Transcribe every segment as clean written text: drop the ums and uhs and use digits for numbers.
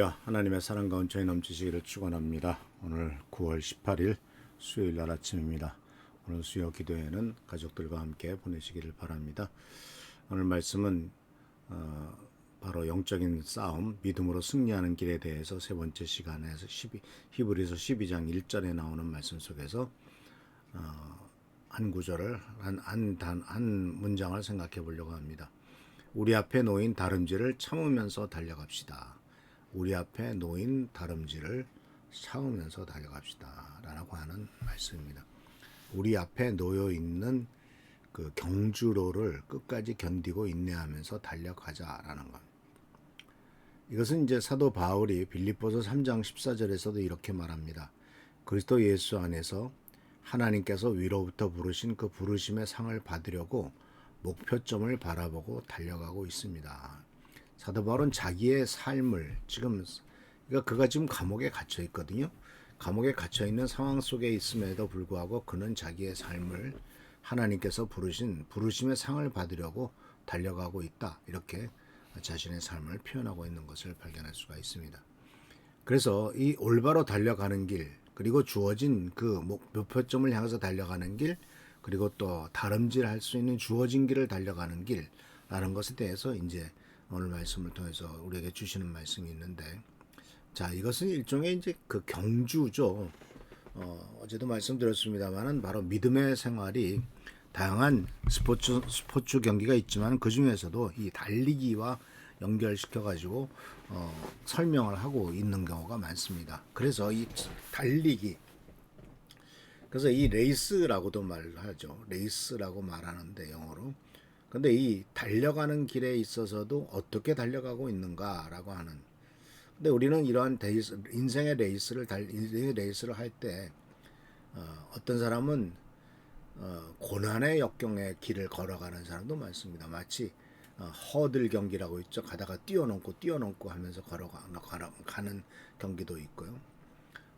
할렐루야. 하나님의 사랑과 은총이 넘치시기를 축원합니다. 오늘 9월 18일 수요일 날 아침입니다. 오늘 수요 기도회는 가족들과 함께 보내시기를 바랍니다. 오늘 말씀은 바로 영적인 싸움, 믿음으로 승리하는 길에 대해서 세 번째 시간에서 히브리서 12장 1절에 나오는 말씀 속에서 한 구절을 한 문장을 생각해 보려고 합니다. 우리 앞에 놓인 다름질을 참으면서 달려갑시다. 우리 앞에 놓인 다름질을 참으면서 달려갑시다 라고 하는 말씀입니다. 우리 앞에 놓여 있는 그 경주로를 끝까지 견디고 인내하면서 달려가자라는 겁니다. 이것은 이제 사도 바울이 빌립보서 3장 14절에서도 이렇게 말합니다. 그리스도 예수 안에서 하나님께서 위로부터 부르신 그 부르심의 상을 받으려고 목표점을 바라보고 달려가고 있습니다. 사도 바울은 자기의 삶을 그가 지금 감옥에 갇혀 있거든요. 감옥에 갇혀 있는 상황 속에 있음에도 불구하고 그는 자기의 삶을 하나님께서 부르신 부르심의 상을 받으려고 달려가고 있다. 이렇게 자신의 삶을 표현하고 있는 것을 발견할 수가 있습니다. 그래서 이 올바로 달려가는 길, 그리고 주어진 그 목표점을 향해서 달려가는 길, 그리고 또 다름질할 수 있는 주어진 길을 달려가는 길라는 것에 대해서 이제 오늘 말씀을 통해서 우리에게 주시는 말씀이 있는데, 자, 이것은 일종의 이제 그 경주죠. 어제도 말씀드렸습니다만은 바로 믿음의 생활이 다양한 스포츠 경기가 있지만 그 중에서도 이 달리기와 연결시켜 가지고 설명을 하고 있는 경우가 많습니다. 그래서 이 달리기, 그래서 이 레이스라고도 말하죠. 레이스라고 말하는데 영어로. 근데 이 달려가는 길에 있어서도 어떻게 달려가고 있는가라고 하는. 근데 우리는 이러한 인생의 레이스를 할 때 어떤 사람은 고난의 역경의 길을 걸어가는 사람도 많습니다. 마치 허들 경기라고 있죠. 가다가 뛰어넘고 하면서 가는 경기도 있고요.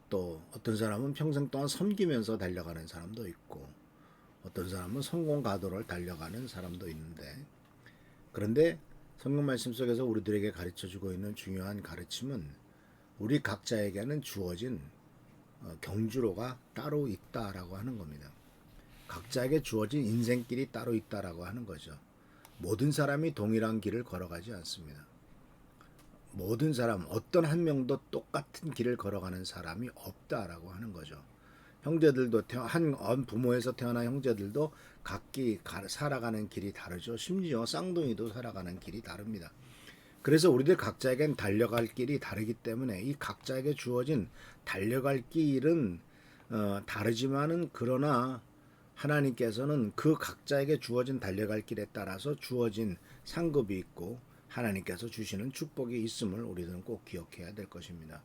또 어떤 사람은 평생 동안 섬기면서 달려가는 사람도 있고, 어떤 사람은 성공 가도를 달려가는 사람도 있는데, 그런데 성경 말씀 속에서 우리들에게 가르쳐주고 있는 중요한 가르침은 우리 각자에게는 주어진 경주로가 따로 있다라고 하는 겁니다. 각자에게 주어진 인생길이 따로 있다라고 하는 거죠. 모든 사람이 동일한 길을 걸어가지 않습니다. 모든 사람, 어떤 한 명도 똑같은 길을 걸어가는 사람이 없다라고 하는 거죠. 형제들도 한 부모에서 태어난 형제들도 각기 살아가는 길이 다르죠. 심지어 쌍둥이도 살아가는 길이 다릅니다. 그래서 우리들 각자에겐 달려갈 길이 다르기 때문에 이 각자에게 주어진 달려갈 길은 다르지만은, 그러나 하나님께서는 그 각자에게 주어진 달려갈 길에 따라서 주어진 상급이 있고 하나님께서 주시는 축복이 있음을 우리들은 꼭 기억해야 될 것입니다.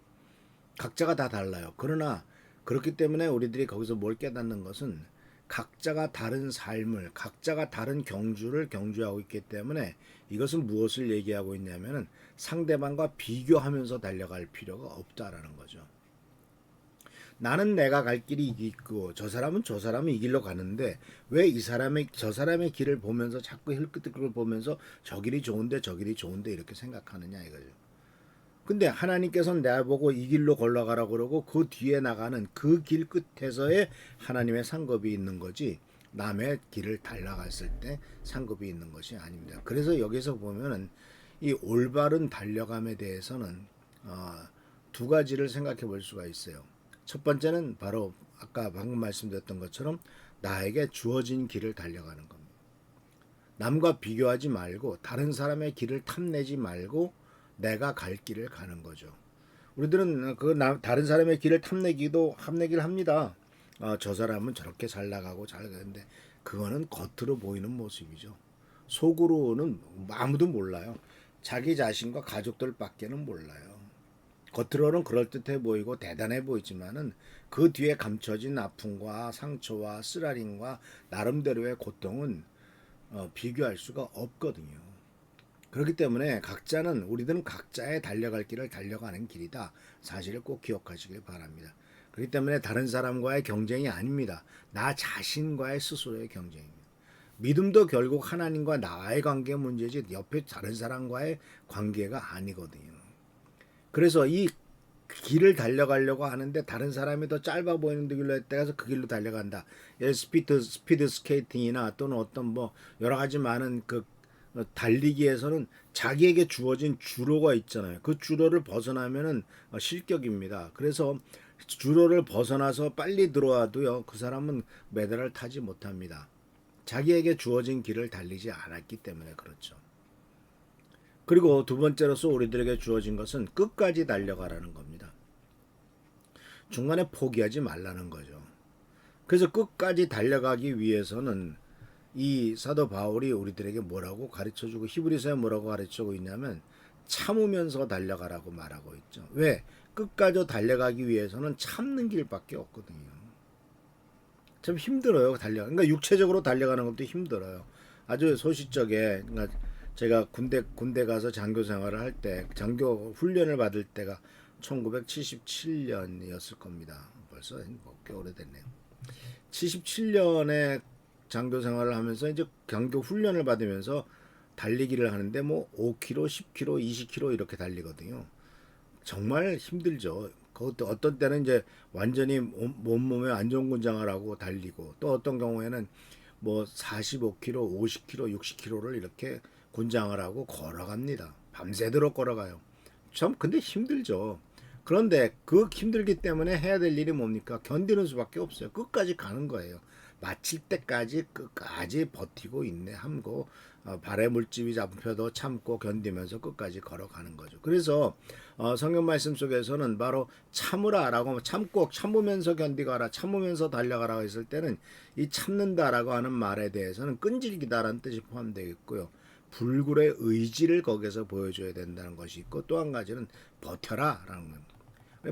각자가 다 달라요. 그러나 그렇기 때문에 우리들이 거기서 뭘 깨닫는 것은 각자가 다른 삶을, 각자가 다른 경주를 경주하고 있기 때문에 이것은 무엇을 얘기하고 있냐면은 상대방과 비교하면서 달려갈 필요가 없다라는 거죠. 나는 내가 갈 길이 있고 저 사람은 이 길로 가는데 왜 저 사람의 길을 보면서 자꾸 힐끗힐끗 보면서 저 길이 좋은데 이렇게 생각하느냐 이거죠. 근데 하나님께서는 나보고 이 길로 걸어가라고 그러고 그 뒤에 나가는 그 길 끝에서의 하나님의 상급이 있는 거지, 남의 길을 달려갔을 때 상급이 있는 것이 아닙니다. 그래서 여기서 보면은 이 올바른 달려감에 대해서는 두 가지를 생각해 볼 수가 있어요. 첫 번째는 바로 아까 방금 말씀드렸던 것처럼 나에게 주어진 길을 달려가는 겁니다. 남과 비교하지 말고 다른 사람의 길을 탐내지 말고 내가 갈 길을 가는 거죠. 우리들은 다른 사람의 길을 탐내기를 합니다. 저 사람은 저렇게 잘 나가고 잘 가는데 그거는 겉으로 보이는 모습이죠. 속으로는 아무도 몰라요. 자기 자신과 가족들밖에는 몰라요. 겉으로는 그럴듯해 보이고 대단해 보이지만은 그 뒤에 감춰진 아픔과 상처와 쓰라림과 나름대로의 고통은 비교할 수가 없거든요. 그렇기 때문에 우리들은 각자의 달려갈 길을 달려가는 길이다. 사실을 꼭 기억하시길 바랍니다. 그렇기 때문에 다른 사람과의 경쟁이 아닙니다. 나 자신과의 스스로의 경쟁입니다. 믿음도 결국 하나님과 나의 관계 문제지 옆에 다른 사람과의 관계가 아니거든요. 그래서 이 길을 달려가려고 하는데 다른 사람이 더 짧아 보이는 길로 따라서 그 길로 달려간다. 스피드 스케이팅이나 또는 어떤 뭐 여러 가지 많은 그 달리기에서는 자기에게 주어진 주로가 있잖아요. 그 주로를 벗어나면은 실격입니다. 그래서 주로를 벗어나서 빨리 들어와도요, 그 사람은 메달을 타지 못합니다. 자기에게 주어진 길을 달리지 않았기 때문에 그렇죠. 그리고 두 번째로서 우리들에게 주어진 것은 끝까지 달려가라는 겁니다. 중간에 포기하지 말라는 거죠. 그래서 끝까지 달려가기 위해서는 이 사도 바울이 우리들에게 뭐라고 가르쳐주고 히브리서에 뭐라고 가르쳐주고 있냐면 참으면서 달려가라고 말하고 있죠. 왜? 끝까지 달려가기 위해서는 참는 길밖에 없거든요. 참 힘들어요. 그러니까 육체적으로 달려가는 것도 힘들어요. 아주 소시적에 그러니까 제가 군대 가서 장교 생활을 할 때 장교 훈련을 받을 때가 1977년이었을 겁니다. 벌써 꽤 오래됐네요. 77년에 장교 생활을 하면서 이제 장교 훈련을 받으면서 달리기를 하는데 뭐 5km, 10km, 20km 이렇게 달리거든요. 정말 힘들죠. 그것도 어떤 때는 이제 완전히 몸에 안전군장을 하고 달리고 또 어떤 경우에는 뭐 45km, 50km, 60km를 이렇게 군장을 하고 걸어갑니다. 밤새도록 걸어가요. 참 근데 힘들죠. 그런데 그 힘들기 때문에 해야 될 일이 뭡니까? 견디는 수밖에 없어요. 끝까지 가는 거예요. 마칠 때까지 끝까지 버티고 인내하고 발에 물집이 잡혀도 참고 견디면서 끝까지 걸어가는 거죠. 그래서 성경 말씀 속에서는 바로 참으라라고 참고 참으면서 견디가라 참으면서 달려가라고 했을 때는 이 참는다라고 하는 말에 대해서는 끈질기다라는 뜻이 포함되어 있고요. 불굴의 의지를 거기서 보여줘야 된다는 것이 있고 또 한 가지는 버텨라라는 겁니다.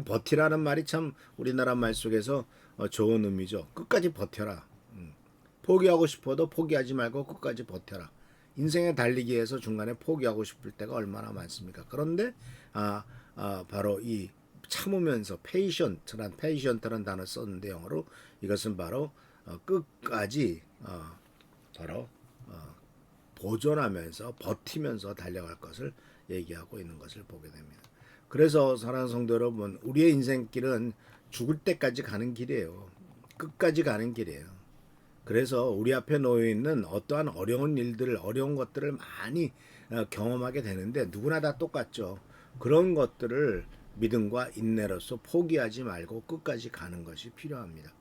버티라는 말이 참 우리나라 말 속에서 좋은 의미죠. 끝까지 버텨라. 포기하고 싶어도 포기하지 말고 끝까지 버텨라. 인생의 달리기에서 중간에 포기하고 싶을 때가 얼마나 많습니까? 그런데 바로 이 참으면서 페이션트란 단어 썼는데 영어로 이것은 바로 끝까지 바로 보존하면서 버티면서 달려갈 것을 얘기하고 있는 것을 보게 됩니다. 그래서 사랑하는 성도 여러분, 우리의 인생길은 죽을 때까지 가는 길이에요. 끝까지 가는 길이에요. 그래서 우리 앞에 놓여 있는 어떠한 어려운 일들을 어려운 것들을 많이 경험하게 되는데 누구나 다 똑같죠. 그런 것들을 믿음과 인내로서 포기하지 말고 끝까지 가는 것이 필요합니다.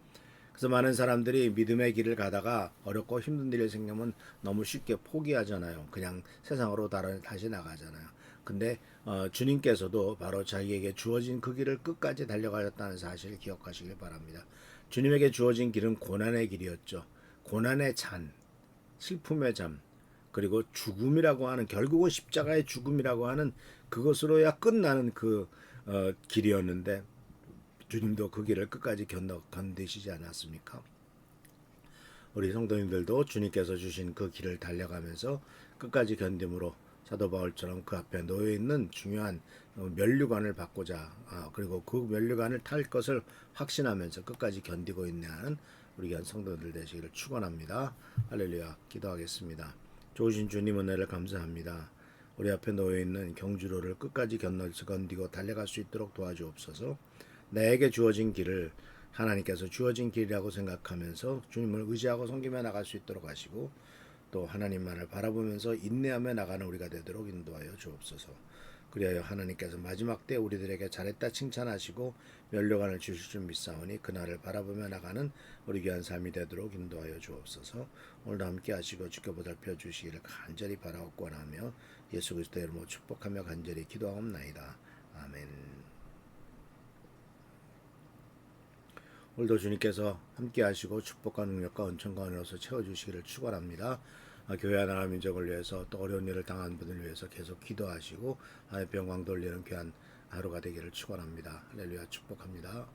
그래서 많은 사람들이 믿음의 길을 가다가 어렵고 힘든 일이 생기면 너무 쉽게 포기하잖아요. 그냥 세상으로 다시 나가잖아요. 근데 주님께서도 바로 자기에게 주어진 그 길을 끝까지 달려가셨다는 사실을 기억하시길 바랍니다. 주님에게 주어진 길은 고난의 길이었죠. 고난의 잔, 슬픔의 잠, 그리고 죽음이라고 하는 결국은 십자가의 죽음이라고 하는 그것으로야 끝나는 그 길이었는데 주님도 그 길을 끝까지 견디시지 않았습니까? 우리 성도님들도 주님께서 주신 그 길을 달려가면서 끝까지 견딤으로 사도 바울처럼 그 앞에 놓여 있는 중요한 면류관을 받고자 그리고 그 면류관을 탈 것을 확신하면서 끝까지 견디고 인내하는 우리 귀한 성도들 되시기를 축원합니다. 할렐루야. 기도하겠습니다. 좋으신 주님 은혜를 감사합니다. 우리 앞에 놓여 있는 경주로를 끝까지 견디고 달려갈 수 있도록 도와주옵소서. 나에게 주어진 길을 하나님께서 주어진 길이라고 생각하면서 주님을 의지하고 섬기며 나갈 수 있도록 하시고 또 하나님만을 바라보면서 인내하며 나가는 우리가 되도록 인도하여 주옵소서. 그리하여 하나님께서 마지막 때 우리들에게 잘했다 칭찬하시고 면류관을 주실 줄 믿사오니 그날을 바라보며 나가는 우리 귀한 삶이 되도록 인도하여 주옵소서. 오늘도 함께 하시고 지켜보살펴 주시기를 간절히 바라옵고 원하며 예수 그리스도의 이름으로 축복하며 간절히 기도하옵나이다. 아멘. 오늘도 주님께서 함께 하시고 축복과 능력과 은총과 은혜로서 채워주시기를 축원합니다. 교회 나라 민족을 위해서 또 어려운 일을 당한 분을 위해서 계속 기도하시고 하나님의 영광 돌리는 귀한 하루가 되기를 축원합니다. 할렐루야 축복합니다.